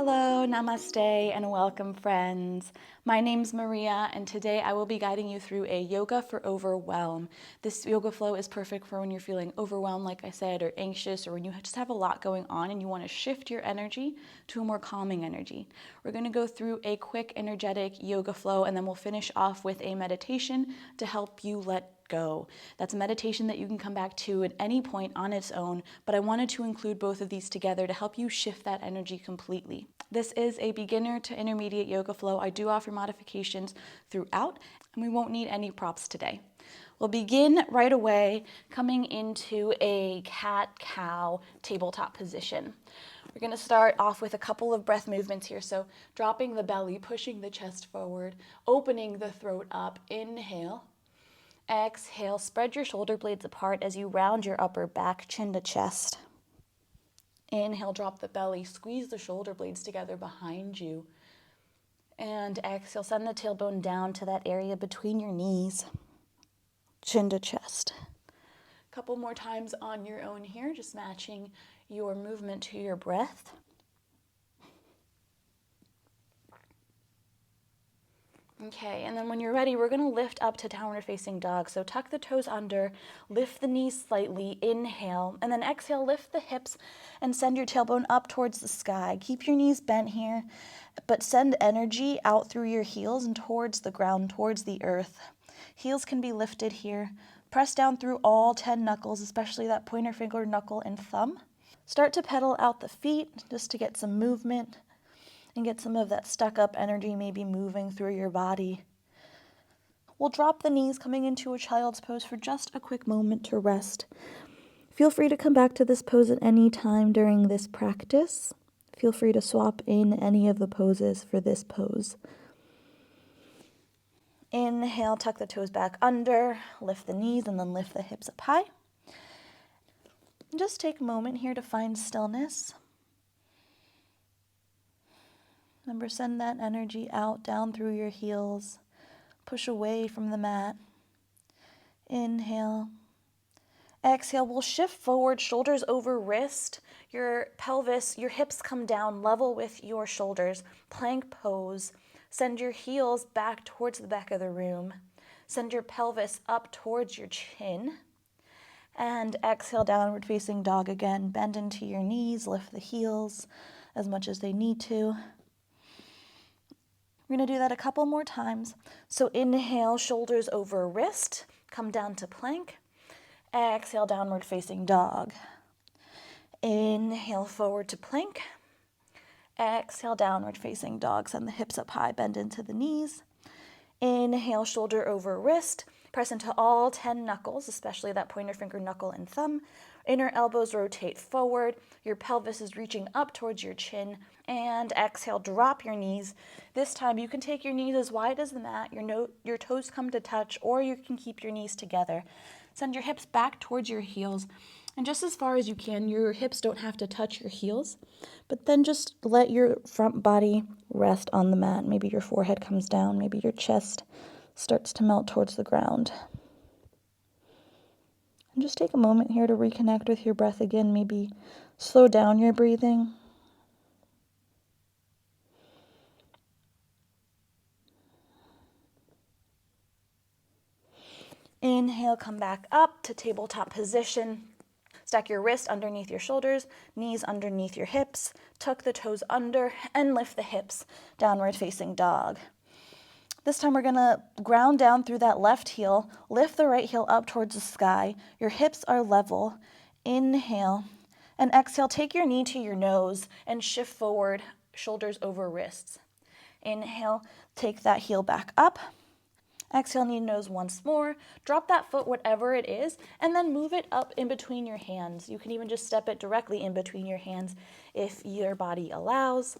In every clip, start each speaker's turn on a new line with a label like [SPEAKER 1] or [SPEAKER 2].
[SPEAKER 1] Hello, namaste, and welcome, friends. My name's Maria, and today I will be guiding you through a yoga for overwhelm. This yoga flow is perfect for when you're feeling overwhelmed, like I said, or anxious, or when you just have a lot going on and you want to shift your energy to a more calming energy. We're going to go through a quick, energetic yoga flow, and then we'll finish off with a meditation to help you let go. That's a meditation that you can come back to at any point on its own, but I wanted to include both of these together to help you shift that energy completely. This is a beginner to intermediate yoga flow. I do offer modifications throughout, and we won't need any props today. We'll begin right away coming into a cat-cow tabletop position. We're going to start off with a couple of breath movements here. So dropping the belly, pushing the chest forward, opening the throat up. Inhale. Exhale, spread your shoulder blades apart as you round your upper back, chin to chest. Inhale, drop the belly, squeeze the shoulder blades together behind you. And exhale, send the tailbone down to that area between your knees, chin to chest. A couple more times on your own here, just matching your movement to your breath. Okay, and then when you're ready, we're going to lift up to downward facing dog. So tuck the toes under, lift the knees slightly, inhale, and then exhale, lift the hips and send your tailbone up towards the sky. Keep your knees bent here, but send energy out through your heels and towards the ground, towards the earth. Heels can be lifted here. Press down through all 10 knuckles, especially that pointer finger, knuckle, and thumb. Start to pedal out the feet just to get some movement and get some of that stuck up energy maybe moving through your body. We'll drop the knees coming into a child's pose for just a quick moment to rest. Feel free to come back to this pose at any time during this practice. Feel free to swap in any of the poses for this pose. Inhale, tuck the toes back under, lift the knees, and then lift the hips up high. And just take a moment here to find stillness. Remember, send that energy out, down through your heels. Push away from the mat. Inhale. Exhale, we'll shift forward, shoulders over wrist. Your pelvis, your hips come down level with your shoulders. Plank pose. Send your heels back towards the back of the room. Send your pelvis up towards your chin. And exhale, downward facing dog again. Bend into your knees, lift the heels as much as they need to. We're going to do that a couple more times. So inhale, shoulders over wrist, come down to plank. Exhale, downward facing dog. Inhale, forward to plank. Exhale, downward facing dog. Send the hips up high, bend into the knees. Inhale, shoulder over wrist. Press into all 10 knuckles, especially that pointer finger, knuckle, and thumb. Inner elbows rotate forward. Your pelvis is reaching up towards your chin. And exhale, drop your knees. This time you can take your knees as wide as the mat. Your toes come to touch, or you can keep your knees together. Send your hips back towards your heels. And just as far as you can, your hips don't have to touch your heels. But then just let your front body rest on the mat. Maybe your forehead comes down. Maybe your chest starts to melt towards the ground. And just take a moment here to reconnect with your breath again. Maybe slow down your breathing. Inhale, come back up to tabletop position. Stack your wrist underneath your shoulders, knees underneath your hips, tuck the toes under, and lift the hips, downward facing dog. This time we're going to ground down through that left heel, lift the right heel up towards the sky. Your hips are level. Inhale, and exhale, take your knee to your nose and shift forward, shoulders over wrists. Inhale, take that heel back up. Exhale, knee to nose once more. Drop that foot, whatever it is, and then move it up in between your hands. You can even just step it directly in between your hands if your body allows.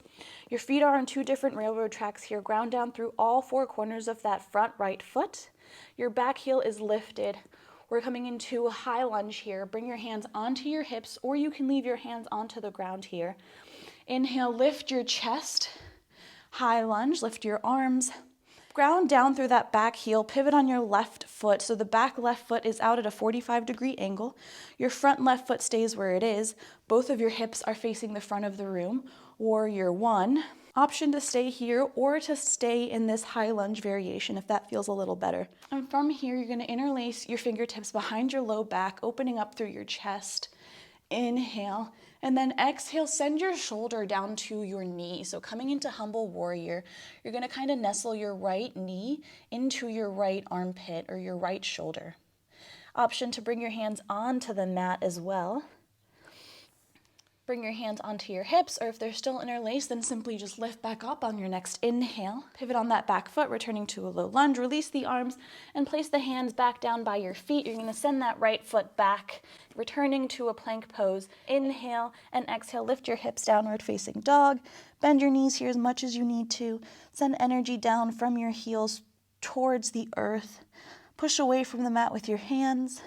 [SPEAKER 1] Your feet are on 2 different railroad tracks here. Ground down through all 4 corners of that front right foot. Your back heel is lifted. We're coming into a high lunge here. Bring your hands onto your hips, or you can leave your hands onto the ground here. Inhale, lift your chest. High lunge, lift your arms. Ground down through that back heel, pivot on your left foot. So the back left foot is out at a 45-degree angle. Your front left foot stays where it is. Both of your hips are facing the front of the room. Warrior one. Option to stay here or to stay in this high lunge variation if that feels a little better. And from here, you're going to interlace your fingertips behind your low back, opening up through your chest. Inhale, and then exhale, send your shoulder down to your knee. So coming into humble warrior, you're going to kind of nestle your right knee into your right armpit or your right shoulder. Option to bring your hands onto the mat as well. Bring your hands onto your hips, or if they're still interlaced, then simply just lift back up on your next inhale. Pivot on that back foot, returning to a low lunge. Release the arms and place the hands back down by your feet. You're going to send that right foot back, returning to a plank pose. Inhale and exhale. Lift your hips, downward facing dog. Bend your knees here as much as you need to. Send energy down from your heels towards the earth. Push away from the mat with your hands.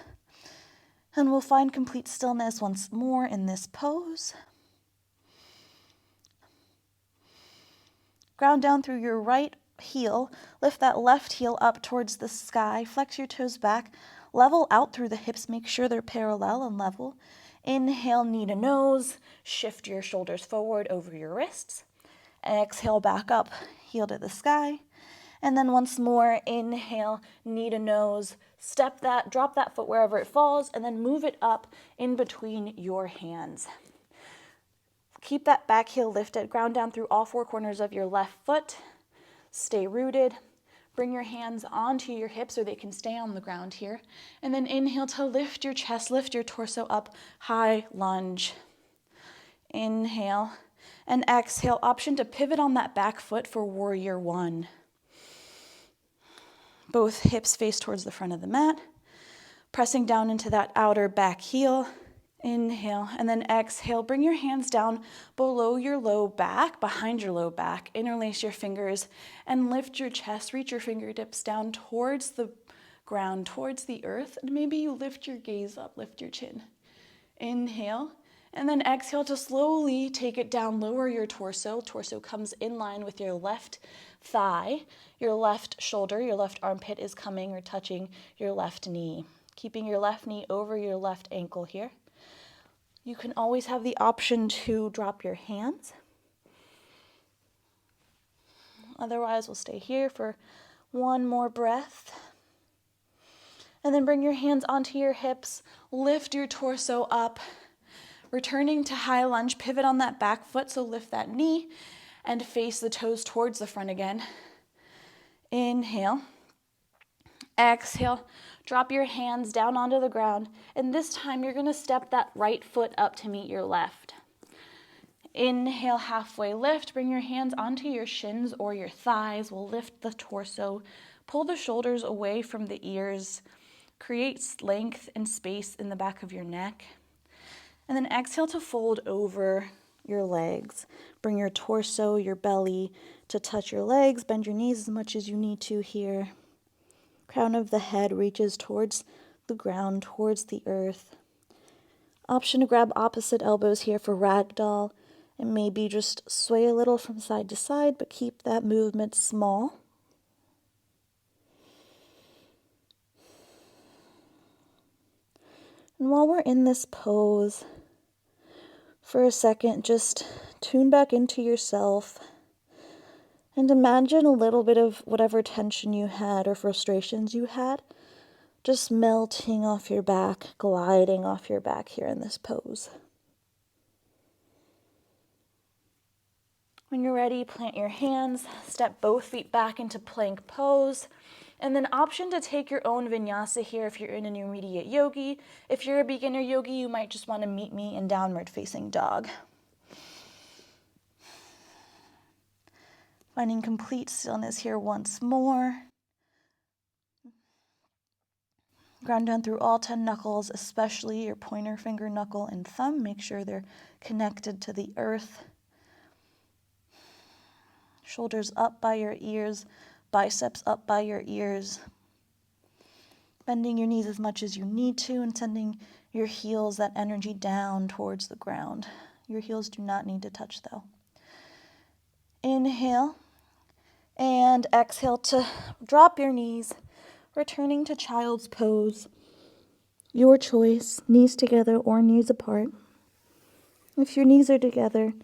[SPEAKER 1] And we'll find complete stillness once more in this pose. Ground down through your right heel. Lift that left heel up towards the sky. Flex your toes back. Level out through the hips. Make sure they're parallel and level. Inhale, knee to nose. Shift your shoulders forward over your wrists. Exhale, back up, heel to the sky. And then once more, inhale, knee to nose, step that, drop that foot wherever it falls, and then move it up in between your hands. Keep that back heel lifted, ground down through all four corners of your left foot. Stay rooted. Bring your hands onto your hips so they can stay on the ground here. And then inhale to lift your chest, lift your torso up, high lunge. Inhale and exhale, option to pivot on that back foot for warrior one. Both hips face towards the front of the mat, pressing down into that outer back heel. Inhale, and then exhale. Bring your hands down below your low back, behind your low back. Interlace your fingers and lift your chest. Reach your fingertips down towards the ground, towards the earth. And maybe you lift your gaze up, lift your chin. Inhale, and then exhale to slowly take it down. Lower your torso. Torso comes in line with your left thigh. Your left shoulder, your left armpit is coming or touching your left knee. Keeping your left knee over your left ankle here. You can always have the option to drop your hands. Otherwise, we'll stay here for one more breath. And then bring your hands onto your hips. Lift your torso up. Returning to high lunge, pivot on that back foot, so lift that knee and face the toes towards the front again. Inhale. Exhale. Drop your hands down onto the ground, and this time you're going to step that right foot up to meet your left. Inhale, halfway lift. Bring your hands onto your shins or your thighs. We'll lift the torso. Pull the shoulders away from the ears. Create length and space in the back of your neck. And then exhale to fold over your legs. Bring your torso, your belly to touch your legs. Bend your knees as much as you need to here. Crown of the head reaches towards the ground, towards the earth. Option to grab opposite elbows here for ragdoll. And maybe just sway a little from side to side, but keep that movement small. And while we're in this pose, for a second, just tune back into yourself and imagine a little bit of whatever tension you had or frustrations you had just melting off your back, gliding off your back here in this pose. When you're ready, plant your hands, step both feet back into plank pose, and then option to take your own vinyasa here if you're in an intermediate yogi. If you're a beginner yogi, you might just want to meet me in downward facing dog. Finding complete stillness here once more. Ground down through all 10 knuckles, especially your pointer finger, knuckle, and thumb. Make sure they're connected to the earth. Shoulders up by your ears, biceps up by your ears. Bending your knees as much as you need to and sending your heels, that energy down towards the ground. Your heels do not need to touch though. Inhale. And exhale to drop your knees, returning to child's pose. Your choice, knees together or knees apart. If your knees are together,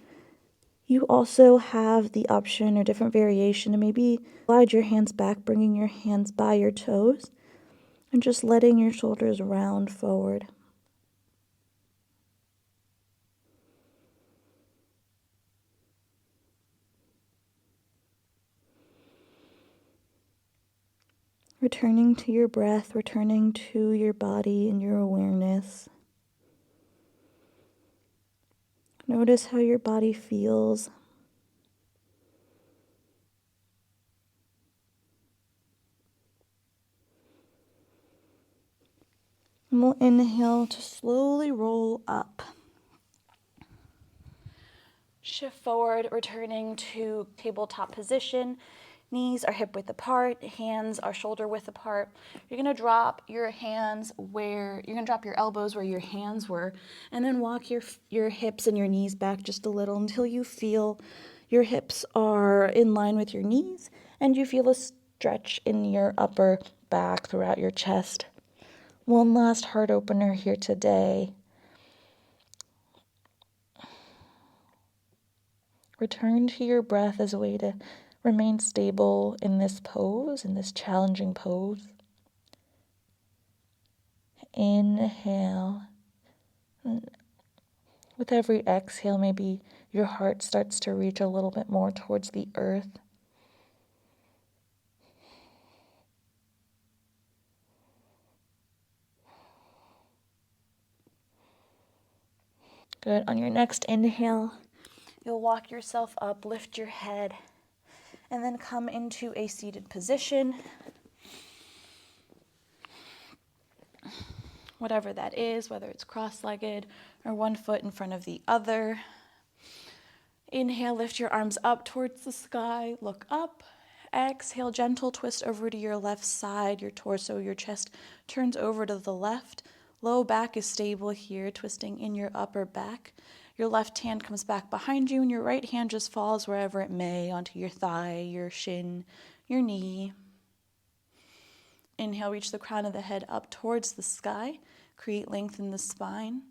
[SPEAKER 1] you also have the option or different variation to maybe slide your hands back, bringing your hands by your toes, and just letting your shoulders round forward. Returning to your breath, returning to your body and your awareness. Notice how your body feels. And we'll inhale to slowly roll up. Shift forward, returning to tabletop position. Knees are hip width apart, hands are shoulder width apart. You're gonna drop your elbows where your hands were, and then walk your hips and your knees back just a little until you feel your hips are in line with your knees and you feel a stretch in your upper back throughout your chest. One last heart opener here today. Return to your breath as a way to remain stable in this pose, in this challenging pose. Inhale. With every exhale, maybe your heart starts to reach a little bit more towards the earth. Good. On your next inhale, you'll walk yourself up, lift your head, and then come into a seated position. Whatever that is, whether it's cross-legged or one foot in front of the other. Inhale, lift your arms up towards the sky, look up. Exhale, gentle twist over to your left side, your torso, your chest turns over to the left. Low back is stable here, twisting in your upper back. Your left hand comes back behind you and your right hand just falls wherever it may, onto your thigh, your shin, your knee. Inhale, reach the crown of the head up towards the sky. Create length in the spine.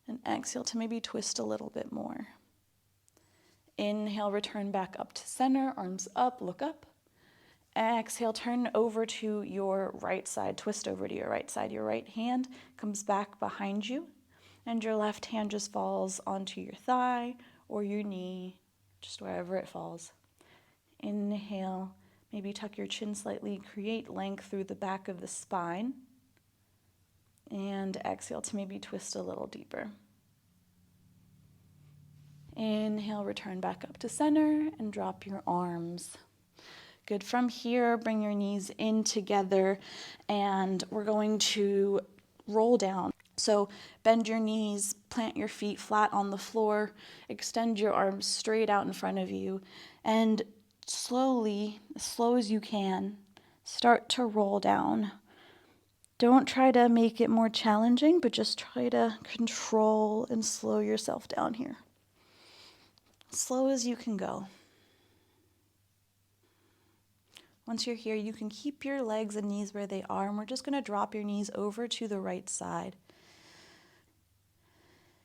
[SPEAKER 1] And exhale to maybe twist a little bit more. Inhale, return back up to center, arms up, look up. Exhale, turn over to your right side, twist over to your right side. Your right hand comes back behind you, and your left hand just falls onto your thigh or your knee, just wherever it falls. Inhale, maybe tuck your chin slightly, create length through the back of the spine. And exhale to maybe twist a little deeper. Inhale, return back up to center and drop your arms. Good. From here, bring your knees in together and we're going to roll down. So bend your knees, plant your feet flat on the floor, extend your arms straight out in front of you, and slowly, as slow as you can, start to roll down. Don't try to make it more challenging, but just try to control and slow yourself down here. Slow as you can go. Once you're here, you can keep your legs and knees where they are, and we're just going to drop your knees over to the right side.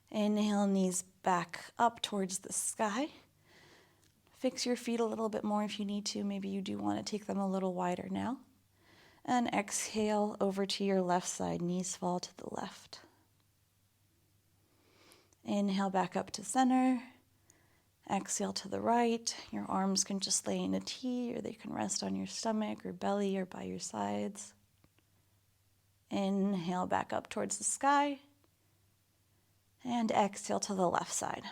[SPEAKER 1] Inhale, knees back up towards the sky. Fix your feet a little bit more if you need to. Maybe you do want to take them a little wider now. And exhale over to your left side, knees fall to the left. Inhale back up to center. Exhale to the right. Your arms can just lay in a T, or they can rest on your stomach or belly or by your sides. Inhale back up towards the sky. And exhale to the left side.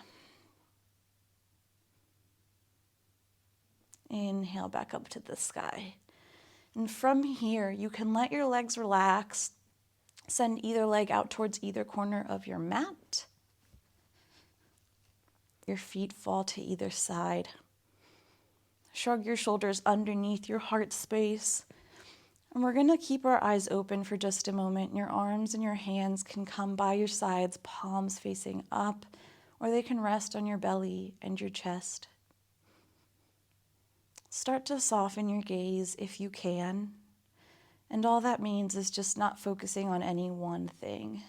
[SPEAKER 1] Inhale back up to the sky. And from here, you can let your legs relax. Send either leg out towards either corner of your mat. Your feet fall to either side. Shrug your shoulders underneath your heart space. And we're going to keep our eyes open for just a moment. Your arms and your hands can come by your sides, palms facing up, or they can rest on your belly and your chest. Start to soften your gaze if you can. And all that means is just not focusing on any one thing.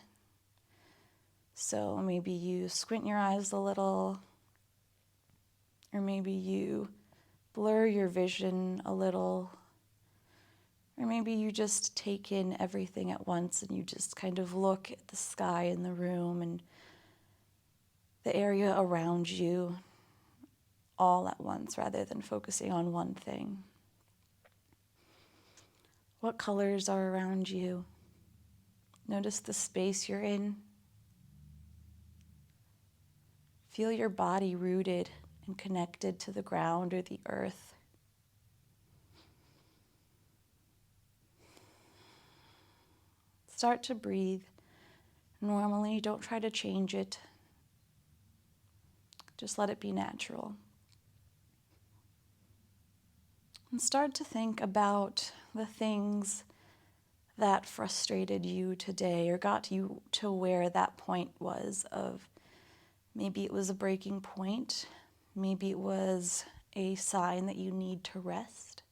[SPEAKER 1] So maybe you squint your eyes a little, or maybe you blur your vision a little, or maybe you just take in everything at once and you just kind of look at the sky in the room and the area around you all at once rather than focusing on one thing. What colors are around you? Notice the space you're in. Feel your body rooted and connected to the ground or the earth. Start to breathe. Normally, don't try to change it. Just let it be natural. And start to think about the things that frustrated you today or got you to where that point was of maybe it was a breaking point, maybe it was a sign that you need to rest.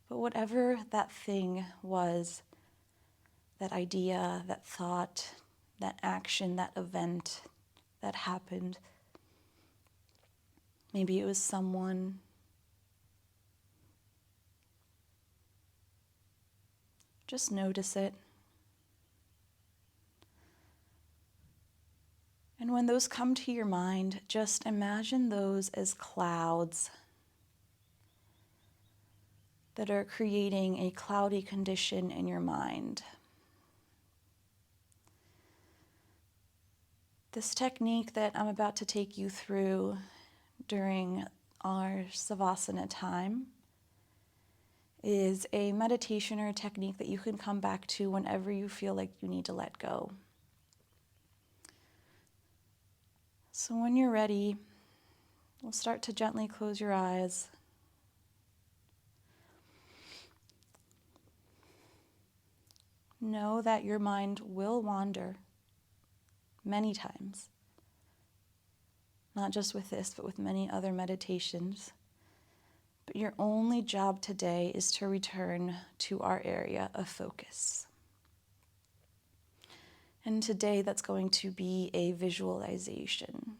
[SPEAKER 1] But whatever that thing was, that idea, that thought, that action, that event that happened, maybe it was someone, just notice it. And when those come to your mind, just imagine those as clouds that are creating a cloudy condition in your mind. This technique that I'm about to take you through during our savasana time is a meditation or a technique that you can come back to whenever you feel like you need to let go. So when you're ready, we'll start to gently close your eyes. Know that your mind will wander many times, not just with this, but with many other meditations. But your only job today is to return to our area of focus. And today that's going to be a visualization.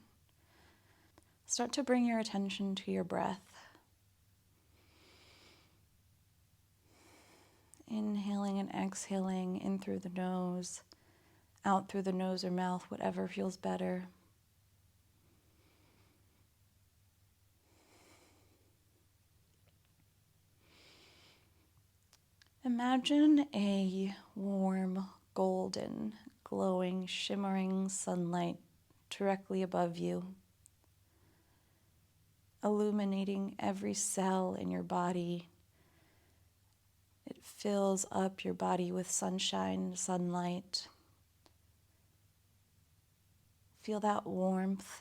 [SPEAKER 1] Start to bring your attention to your breath. Inhaling and exhaling in through the nose, out through the nose or mouth, whatever feels better. Imagine a warm, golden, glowing, shimmering sunlight directly above you, illuminating every cell in your body. It fills up your body with sunshine, sunlight. Feel that warmth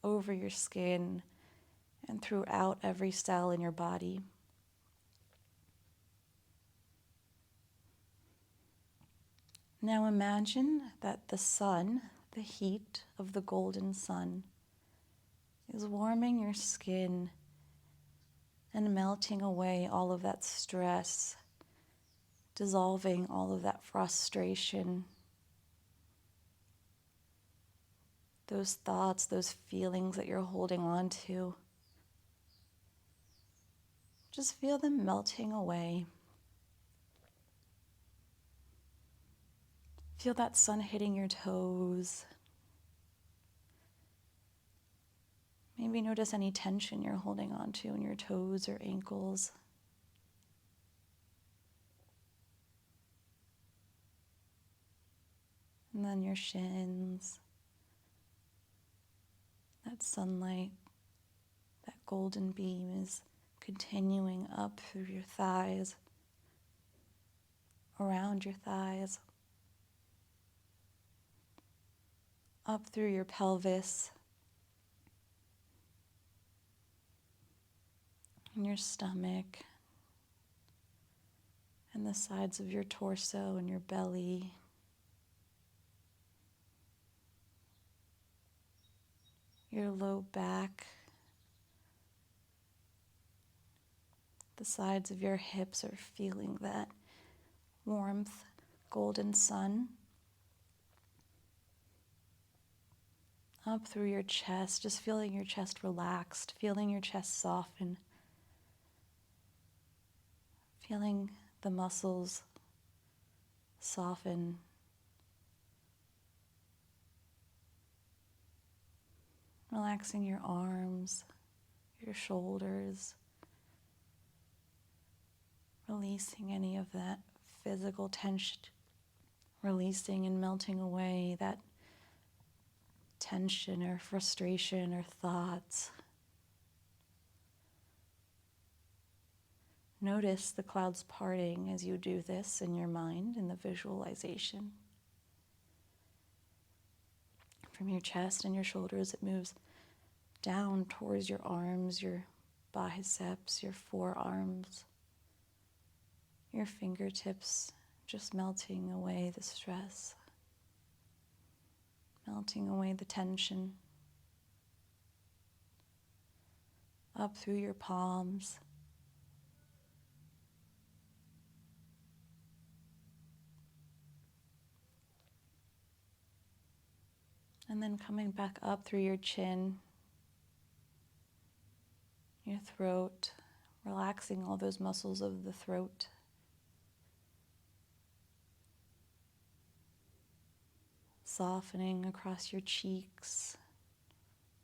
[SPEAKER 1] over your skin and throughout every cell in your body. Now imagine that the sun, the heat of the golden sun, is warming your skin and melting away all of that stress, dissolving all of that frustration, those thoughts, those feelings that you're holding on to. Just feel them melting away. Feel that sun hitting your toes. Maybe notice any tension you're holding on to in your toes or ankles. And then your shins. That sunlight, that golden beam is continuing up through your thighs, around your thighs, up through your pelvis, and your stomach, and the sides of your torso and your belly. Your low back, The sides of your hips are feeling that warmth, golden sun. Up through your chest, just feeling your chest relaxed, feeling your chest soften, feeling the muscles soften. Relaxing your arms, your shoulders, releasing any of that physical tension, releasing and melting away that tension or frustration or thoughts. Notice the clouds parting as you do this in your mind, in the visualization. From your chest and your shoulders, it moves down towards your arms, your biceps, your forearms, your fingertips, just melting away the stress, melting away the tension. Up through your palms, and then coming back up through your chin, your throat, relaxing all those muscles of the throat. Softening across your cheeks.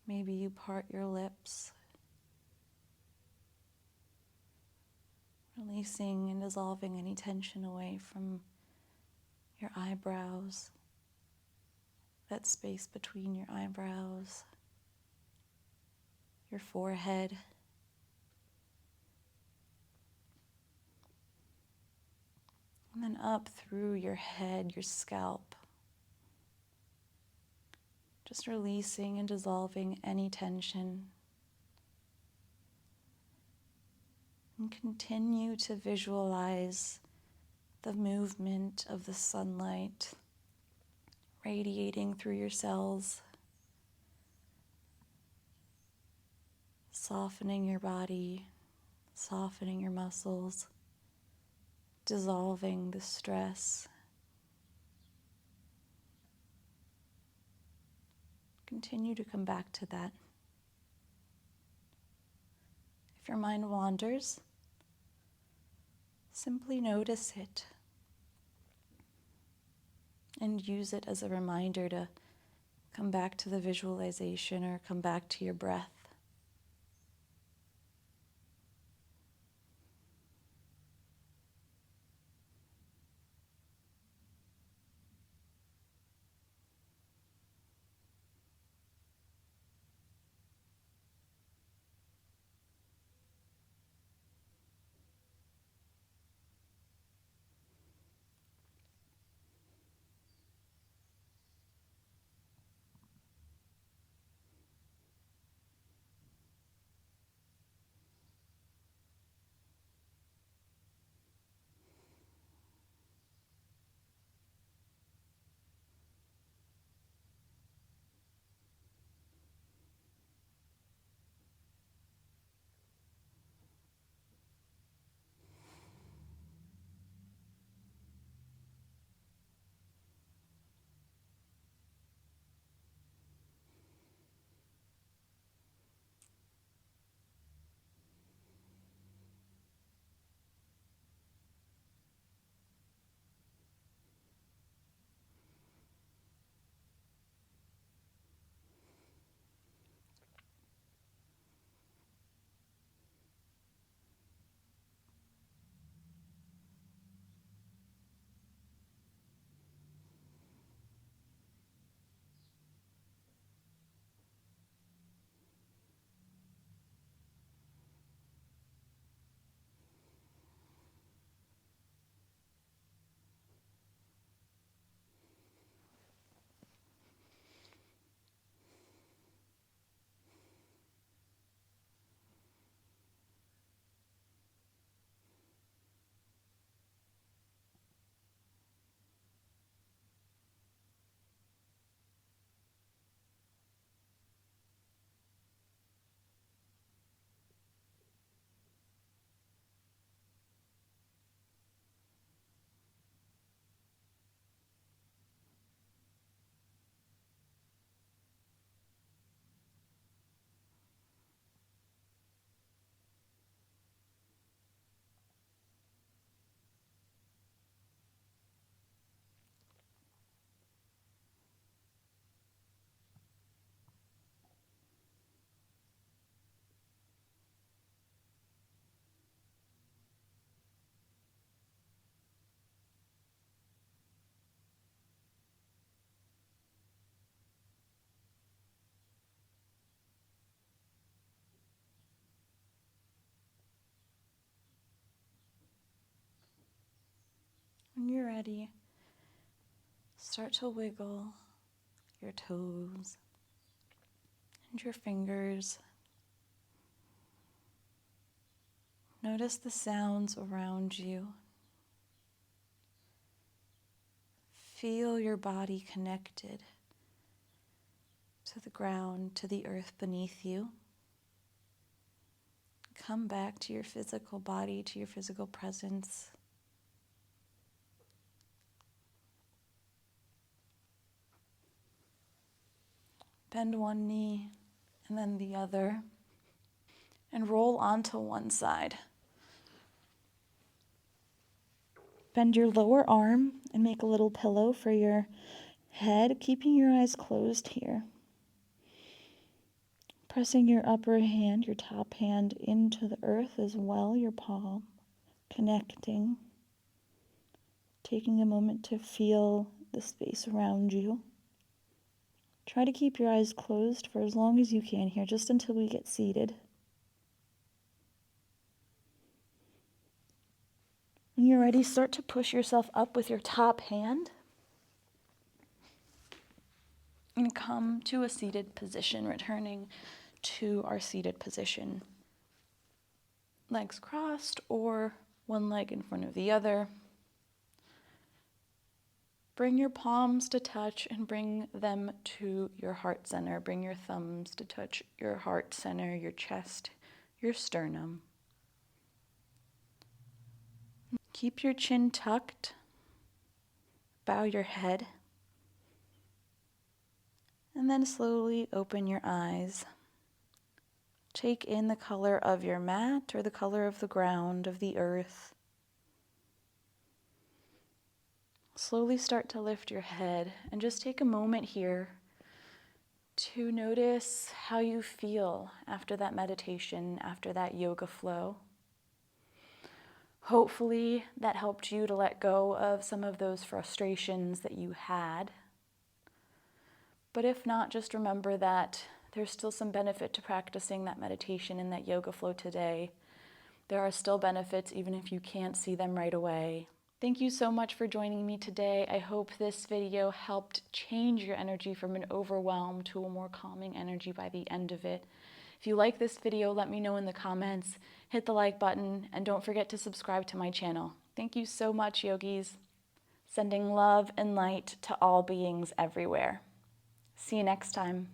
[SPEAKER 1] Maybe you part your lips. Releasing and dissolving any tension away from your eyebrows, that space between your eyebrows, your forehead. And then up through your head, your scalp. Just releasing and dissolving any tension. And continue to visualize the movement of the sunlight radiating through your cells, softening your body, softening your muscles, dissolving the stress. Continue to come back to that. If your mind wanders, simply notice it and use it as a reminder to come back to the visualization or come back to your breath. When you're ready, start to wiggle your toes and your fingers. Notice the sounds around you. Feel your body connected to the ground, to the earth beneath you. Come back to your physical body, to your physical presence. Bend one knee and then the other, and roll onto one side. Bend your lower arm and make a little pillow for your head, keeping your eyes closed here. Pressing your upper hand, your top hand, into the earth as well, your palm, connecting. Taking a moment to feel the space around you. Try to keep your eyes closed for as long as you can here, just until we get seated. When you're ready, start to push yourself up with your top hand and come to a seated position, returning to our seated position. Legs crossed or one leg in front of the other. Bring your palms to touch and bring them to your heart center. Bring your thumbs to touch your heart center, your chest, your sternum. Keep your chin tucked. Bow your head. And then slowly open your eyes. Take in the color of your mat or the color of the ground, of the earth. Slowly start to lift your head and just take a moment here to notice how you feel after that meditation, after that yoga flow. Hopefully that helped you to let go of some of those frustrations that you had. But if not, just remember that there's still some benefit to practicing that meditation and that yoga flow today. There are still benefits even if you can't see them right away. Thank you so much for joining me today. I hope this video helped change your energy from an overwhelm to a more calming energy by the end of it. If you like this video, let me know in the comments, hit the like button, and don't forget to subscribe to my channel. Thank you so much, yogis. Sending love and light to all beings everywhere. See you next time.